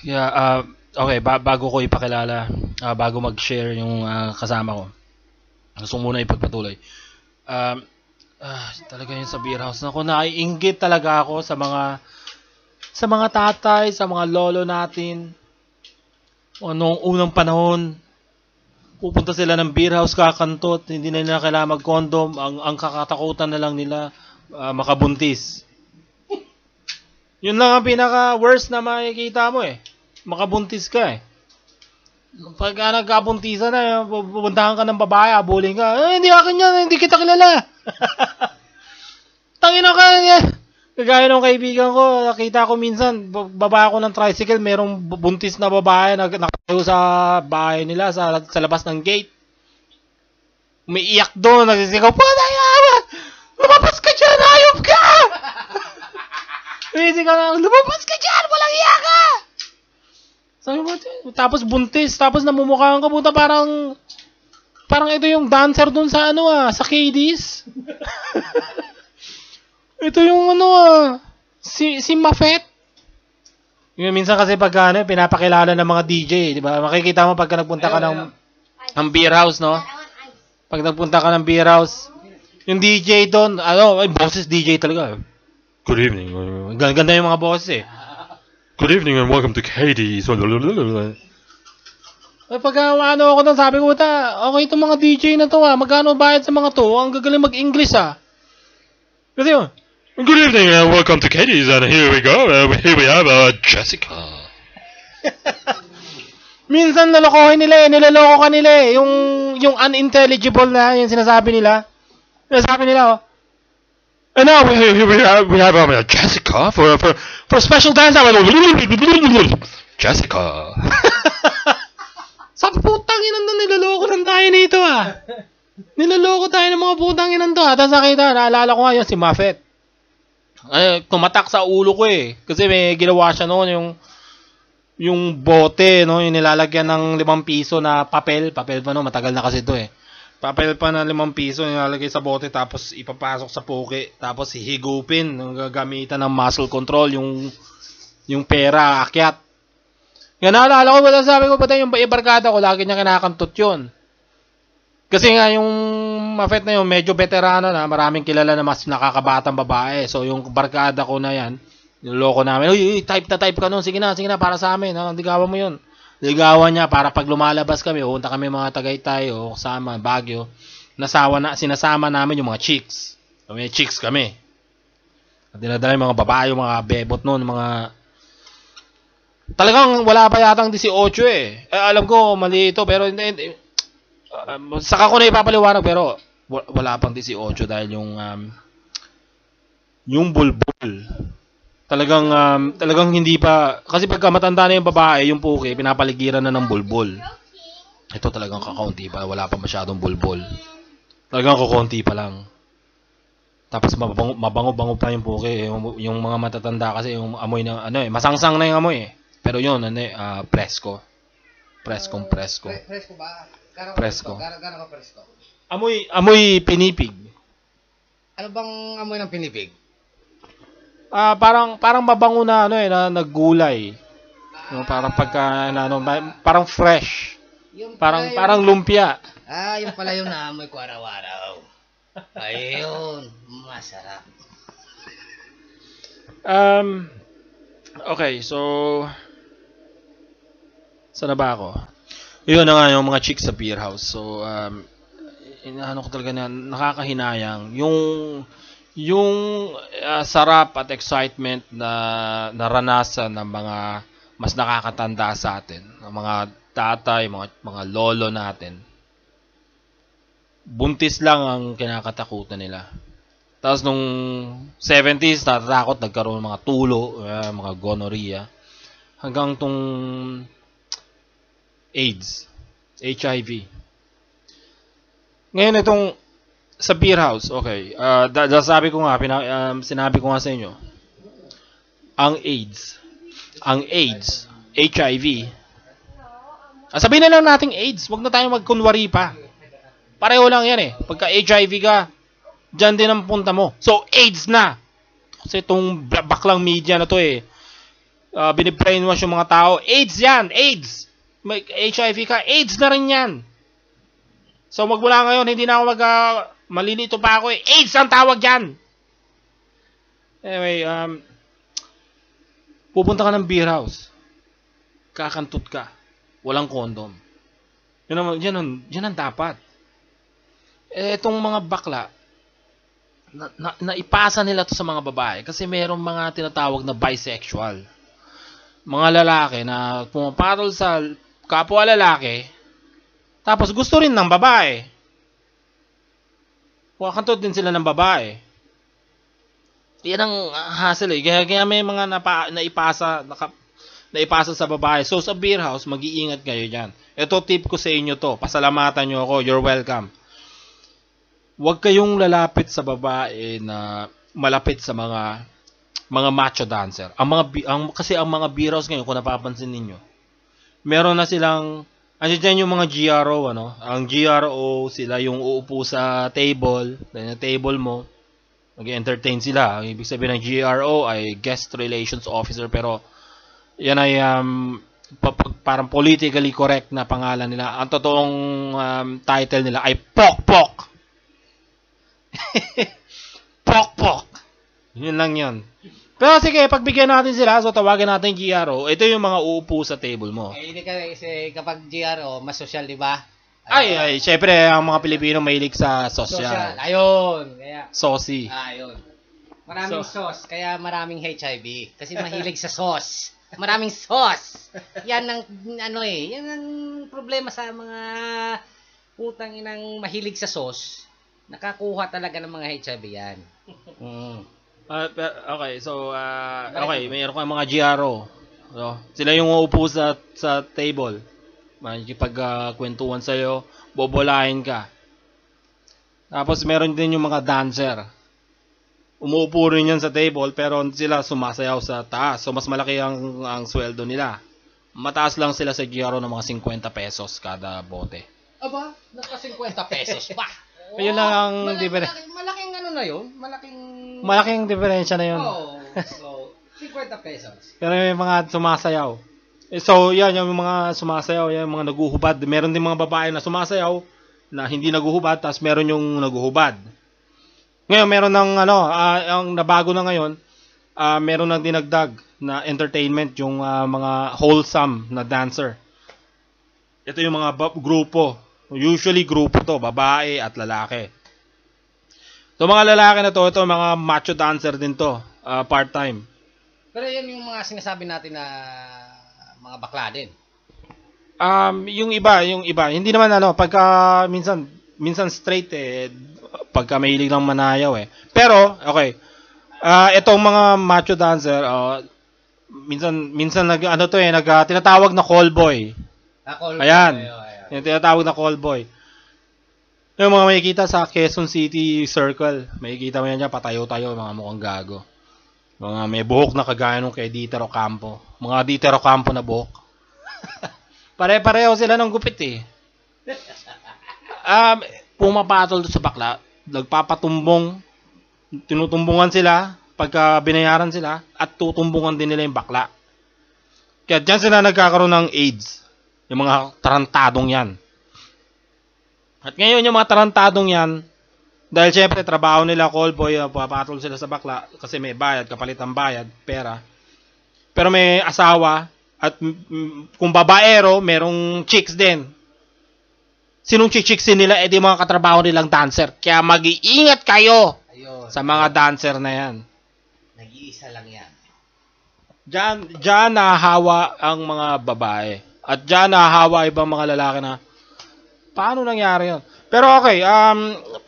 Yeah, okay, bago ko ipakilala, bago mag-share yung kasama ko, gusto ko muna ipagpatuloy. Um, Talaga yung sa beer house. Naku, naiinggit talaga ako sa mga tatay, sa mga lolo natin. Noong unang panahon, pupunta sila ng beer house, kakantot, hindi na nila kailangan mag-condom. Ang kakatakutan na lang nila, makabuntis. Yun lang ang pinaka-worst na makikita mo eh. Makabuntis ka eh. Pagka nagkabuntisan na, pupuntahan ka ng babae, abulin ka, hindi akin yan, hindi kita kilala. Tangina ka yan. Kagaya ng kaibigan ko, nakita ko minsan, baba ako ng tricycle, merong buntis na babae nakatayo sa bahay nila, sa labas ng gate. Umiiyak doon, nagsisigaw, Patay yaman! Lumabas ka dyan, hayop ka! Nagsisigaw na, lumabas ka dyan, walang iya ka! Sabi mo, tapos buntis, tapos namumukhaan ka, puta, parang ito yung dancer doon sa sa Kadies. Ito yung si Mafet. Yung minsan kasi pag pinapakilala ng mga DJ, di ba? Makikita mo pagka nagpunta ka ng beer house, no? Pag nagpunta ka ng beer house, yung DJ doon, ay boses DJ talaga. Good evening. Ganda yung mga boses eh. Good evening and welcome to Katie's. Ay, pag ako doon, sabi ko, okay itong mga DJ na to magkano bayad sa mga to? Ang gagaling mag-English Kasi yun, good evening and welcome to Katie's and here we go. Here we have Jessica. Minsan nalokohin nila nilaloko ka nila yung unintelligible na yung sinasabi nila. Sinasabi nila and now we have Jessica for a special dance. Jessica. Sabi putang inan na niloloko lang tayo nito Niloloko tayo ng mga putang inan to Tapos nakita, naalala ko nga yun si Muffet. Tumatak sa ulo ko Kasi may ginawa siya noon yung bote, no, yung nilalagyan ng 5 piso na papel pa no, matagal na kasi ito Papel pa na 5 piso nilalagay sa bote tapos ipapasok sa poke tapos hihigupin gagamitan ng muscle control yung pera akyat. Yan naalala ko, sabi ko patay yung barkada ko lagi niya kinakantot yun. Kasi nga yung Muffet na yun medyo veterano na, maraming kilala na mas nakakabatang babae. So yung barkada ko na yan, niloloko namin, uy, type ka nun, sige na para sa amin, ligawan mo yun. Ligawan niya para pag lumalabas kami, pupunta kami mga Tagaytay o kasama, Baguio, sinasama namin yung mga chicks. May chicks kami. At dinadala yung mga babae, yung mga bebot nun, mga talagang wala pa yatang 18 alam ko mali ito pero hindi. Saka ko na ipapaliwanag pero wala pang 18 dahil yung bulbul talagang hindi pa kasi pagka matanda na yung babae yung puke pinapaligiran na ng bulbul. Ito talagang kakaunti pa, wala pa masyadong bulbul. Talagang kukunti pa lang. Tapos mabango-bango pa yung puke yung mga matatanda kasi yung amoy na masangsang na yung amoy Pero yun, presko. Presko. Presko ba? Presko. Gano'n ka presko? Amoy pinipig. Ano bang amoy ng pinipig? Parang mabango na na naggulay. Parang pagka parang fresh. Parang lumpia. Yung pala yung naamoy ko araw-araw. Ayun, masarap. Okay, so saan na ba ako? Yun na nga yung mga chicks sa beer house. So, inaano ko talaga na nakakahinayang. Yung sarap at excitement na naranasan ng mga mas nakakatanda sa atin. Ng mga tatay, mga lolo natin. Buntis lang ang kinakatakutan nila. Tapos nung 70s, natatakot, nagkaroon ng mga tulo, mga gonorrhea. Hanggang tong AIDS, HIV. Ngayon itong sa beer house, okay. Sabi ko nga, sinabi ko nga sa inyo, ang AIDS, HIV. Sabihin na lang nating AIDS, wag na tayong magkunwari pa. Pareho lang yan Pagka HIV ka, dyan din ang punta mo. So, AIDS na. Kasi itong baklang media na to binibrainwash yung mga tao. AIDS yan! AIDS! May HIV ka, AIDS na rin yan. So magmula ngayon, hindi na ako malilito pa ako eh. AIDS ang tawag yan! Anyway, pupunta ka ng beer house. Kakantot ka. Walang condom. Yan ang dapat. Etong mga bakla, naipasa nila to sa mga babae kasi mayroong mga tinatawag na bisexual. Mga lalaki na pumapatol sa kapwa lalaki, tapos gusto rin ng babae. Kakantot din sila ng babae. Yan ang hassle eh. Kaya may mga naipasa sa babae. So sa beer house, mag-iingat kayo dyan. Ito tip ko sa inyo to. Pasalamatan nyo ako. You're welcome. Huwag kayong lalapit sa babae na malapit sa mga macho dancer. Kasi ang mga beer house ngayon, kung napapansin ninyo, meron na silang, dyan yung mga GRO, ano? Ang GRO, sila yung uupo sa table, na table mo, mag-entertain sila. Ang ibig sabihin ng GRO ay Guest Relations Officer, pero yan ay parang politically correct na pangalan nila. Ang totoong title nila ay Pok-Pok. Pok-Pok. Yun lang yun. Pero sige, pagbigyan natin sila, so tawagin natin GRO. Ito yung mga uupo sa table mo. Hindi kasi kapag GRO, mas social, di ba? Ay, syempre, ang mga Pilipino mahilig sa social. Ayun. Kaya, saucy. ayun. Maraming sauce, kaya maraming HIV. Kasi mahilig sa sauce. Maraming sauce. Yan ang, yan ang problema sa mga putang inang mahilig sa sauce. Nakakuha talaga ng mga HIV yan. Okay, so, okay, mayroon kang mga GRO. So, sila yung uupo sa table. Makikipagkwentuhan sa'yo, bobolahin ka. Tapos meron din yung mga dancer. Umuupo rin yan sa table, pero sila sumasayaw sa taas. So, mas malaki ang sweldo nila. Mataas lang sila sa GRO ng mga 50 pesos kada bote. Aba, naka 50 pesos pa. Yun lang ang diferensya. Malaking na yun. Malaking diferensya na yun. So, 50 pesos. Pero may mga sumasayaw. So, yan, yung mga sumasayaw, yan, yung mga naguhubad. Meron din mga babae na sumasayaw na hindi naguhubad, tapos meron yung naguhubad. Ngayon, meron ng, ang nabago na ngayon, meron nang dinagdag na entertainment, yung mga wholesome na dancer. Ito yung mga grupo. Usually, grupo to, babae at lalaki. So, mga lalaki na to, ito mga macho dancer din to, part-time. Pero yan yung mga sinasabi natin na mga bakla din. Yung iba, hindi naman pagka minsan straight pagka mahilig lang manayaw Pero okay. Etong mga macho dancer, minsan tinatawag na call boy. Ayan. Yung tinatawag na call boy. Yung mga makikita sa Quezon City Circle, makikita mo yan dyan, patayo-tayo, mga mukhang gago. Mga may buhok na kagaya nung kay Dieter Ocampo. Mga Dieter Ocampo na buhok. Pare-pareho sila ng gupit pumapatol sa bakla, nagpapatumbong, tinutumbungan sila, pagka binayaran sila, at tutumbungan din nila yung bakla. Kaya dyan sila nagkakaroon ng AIDS. Yung mga tarantadong yan. At ngayon yung mga tarantadong yan, dahil syempre trabaho nila callboy, papatol sila sa bakla kasi may bayad, kapalit ang bayad, pera. Pero may asawa at kung babaero, merong chicks din. Sinong chichiksin nila? Di mga katrabaho nilang dancer. Kaya mag-iingat kayo sa mga dancer na yan. Nag-iisa lang yan. Diyan nahahawa ang mga babae. At diyan nahahawa ibang mga lalaki na paano nangyari yun? Pero okay,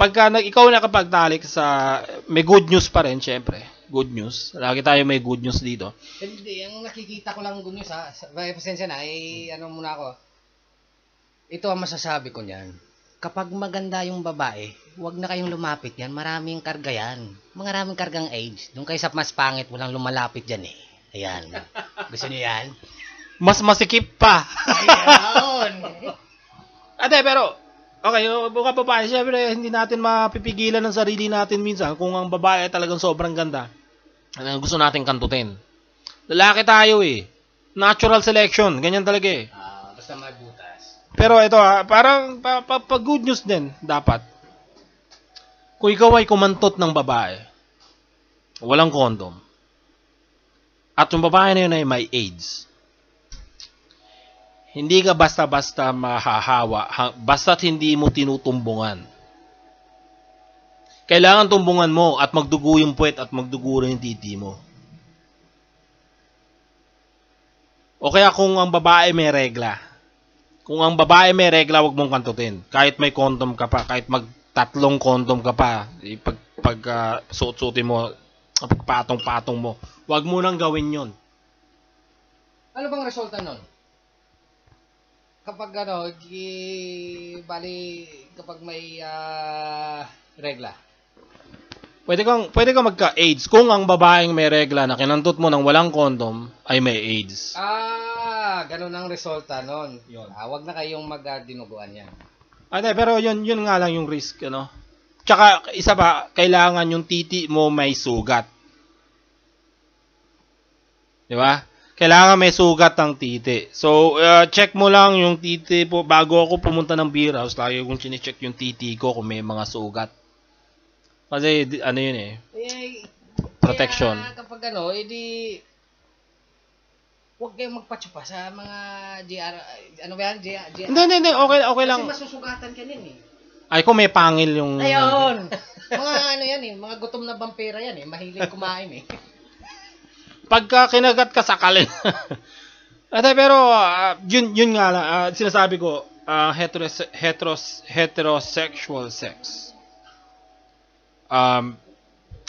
pagka ikaw nakapagtalik sa, may good news pa rin, syempre. Good news. Lagi tayo may good news dito. Hindi, ang nakikita ko lang good news pasensya na, muna ako. Ito ang masasabi ko niyan. Kapag maganda yung babae, huwag na kayong lumapit yan. Maraming karga yan. Maraming kargang age. Doon kayo sa mas pangit, walang lumalapit dyan Ayan. Gusto niyo yan? Mas masikip pa. Ayun. Pero okay, mga babae, syempre hindi natin mapipigilan ng sarili natin minsan kung ang babae talagang sobrang ganda. Gusto natin kantutin. Lalaki tayo eh. Natural selection. Ganyan talaga eh. Basta may butas. Pero ito parang pa good news din dapat. Kung ikaw ay kumantot ng babae, walang condom, at yung babae na yun ay may AIDS, hindi ka basta-basta mahahawa basta't hindi mo tinutumbungan. Kailangan tumbungan mo at magdugo yung puwet at magdugo rin yung titi mo. O kaya kung ang babae may regla. Kung ang babae may regla, wag mong kantutin. Kahit may condom ka pa, kahit magtatlong condom ka pa, pag suot-suotin mo, pagpatong-patong mo, wag mo nang gawin yon. Ano bang resulta nun? Kapag bali, kapag may regla. Pwede kang magka-AIDS kung ang babaeng may regla na kinantot mo ng walang condom ay may AIDS. Ganun ang resulta nun. Yun. Wag na kayong magdinuguan yan. Pero yun nga lang yung risk, ano. Tsaka isa pa, kailangan yung titi mo may sugat. Di ba? Kailangan may sugat ang titi. So, check mo lang yung titi po. Bago ako pumunta ng beer house, lagi kong chinecheck yung titi ko kung may mga sugat. Kasi, ano yun eh. Protection. Kaya kapag huwag kayong magpatsupa sa mga GR, ano ba yan? GR. Hindi. Okay lang. Kasi masusugatan ka din eh. Ay, kung may pangil yung... Ayun! Mga yan eh, mga gutom na vampira yan eh. Mahilig kumain eh. Pagka kinagat ka, sakalin. Pero, yun nga lang. Sinasabi ko, heterosexual sex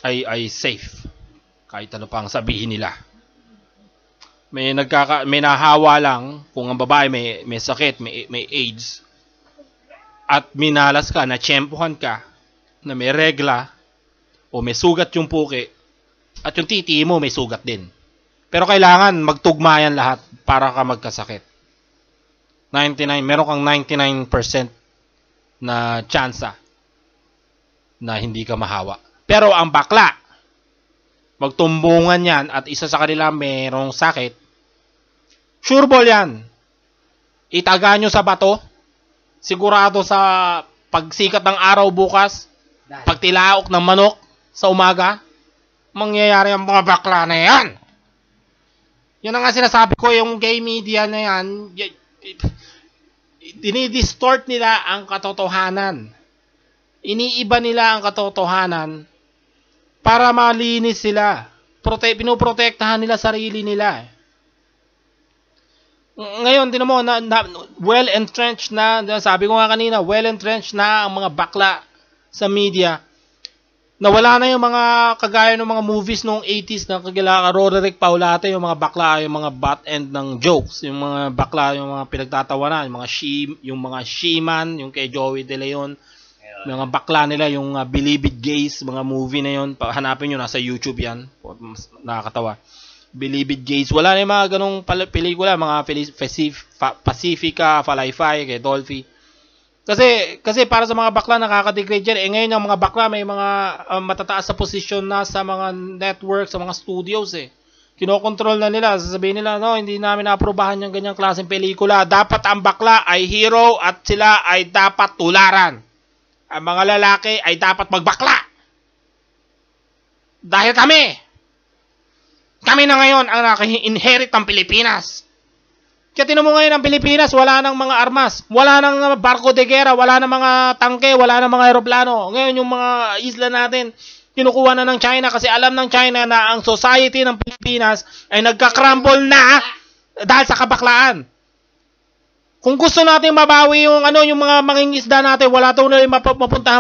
ay safe. Kahit ano pang sabihin nila. May nahawa lang kung ang babae may sakit, may AIDS, at minalas ka, natsyempohan ka, na may regla, o may sugat yung puki, at yung titi mo may sugat din. Pero kailangan magtugmayan lahat para ka magkasakit. Meron kang 99% na tsansa na hindi ka mahawa. Pero ang bakla, magtumbungan yan at isa sa kanila mayroong sakit, sure ball yan. Itaga nyo sa bato, sigurado sa pagsikat ng araw bukas, pagtilaok ng manok sa umaga, mangyayari ang mga bakla na yan. Yan ang nga sinasabi ko, yung gay media na yan, dinidistort nila ang katotohanan. Iniiba nila ang katotohanan para malinis sila. Pinoprotektahan nila sarili nila. Ngayon, tinan mo, well-entrenched na, sabi ko nga kanina, well-entrenched na ang mga bakla sa media. Nawala na yung mga kagaya ng mga movies noong 80s na kagila Roderick Paulate, yung mga bakla, yung mga butt end ng jokes, yung mga bakla, yung mga pinagtatawanan, yung mga She-Man, yung kay Joey De Leon, yung mga bakla nila, yung Believe It Gays, mga movie na yun, hanapin nyo, nasa YouTube yan, nakakatawa. Believe It Gays, wala na yung mga ganong pelikula, mga Pacifica, Falayfay, kay Dolphy. Kasi para sa mga bakla nakaka-degrade yan. Ngayon yung mga bakla may mga matataas sa posisyon na sa mga network, sa mga studios eh. Kinokontrol na nila. Sasabihin nila, no, hindi namin na-aprobahan yung ganyang klaseng pelikula. Dapat ang bakla ay hero at sila ay dapat tularan. Ang mga lalaki ay dapat magbakla. Dahil kami na ngayon ang naka-inherit ng Pilipinas. Kaya tinan mo ngayon ang Pilipinas, wala nang mga armas, wala nang barko de guerra, wala nang mga tangke, wala nang mga aeroplano. Ngayon yung mga isla natin, kinukuha na ng China kasi alam ng China na ang society ng Pilipinas ay nagka-crumble na dahil sa kabaklaan. Kung gusto natin mabawi yung yung mga mangingisda natin, wala tayo na mapuntahan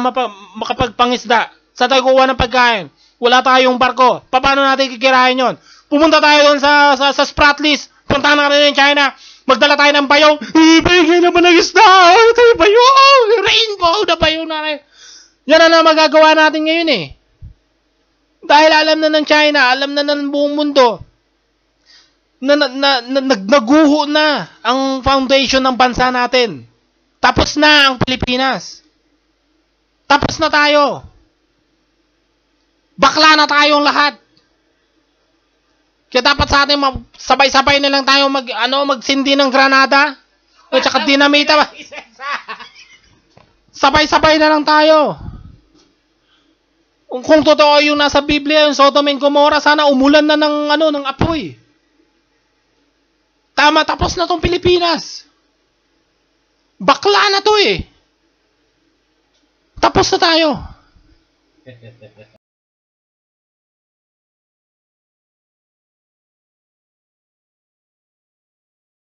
makapagpangisda sa taguwa ng pagkain. Wala tayong barko. Paano natin kikirahin yon? Pumunta tayo doon sa Spratlys. Puntahan natin yung China. Magdala tayo ng bayaw. Bigyan naman ng isda. Ito yung bayaw. Rainbow na bayaw natin. Yan na magagawa natin ngayon eh. Dahil alam na ng China, alam na ng buong mundo na naguho na ang foundation ng bansa natin. Tapos na ang Pilipinas. Tapos na tayo. Bakla na tayong lahat. Kaya dapat sa atin sabay-sabay na lang tayo magsindi ng granada. O tsaka dinamita ba? Sabay-sabay na lang tayo. Kung totoo yung nasa Biblia, yung Sodom and Gomorrah, sana umulan na ng apoy. Tama, tapos na tong Pilipinas. Bakla na to eh. Tapos na tayo.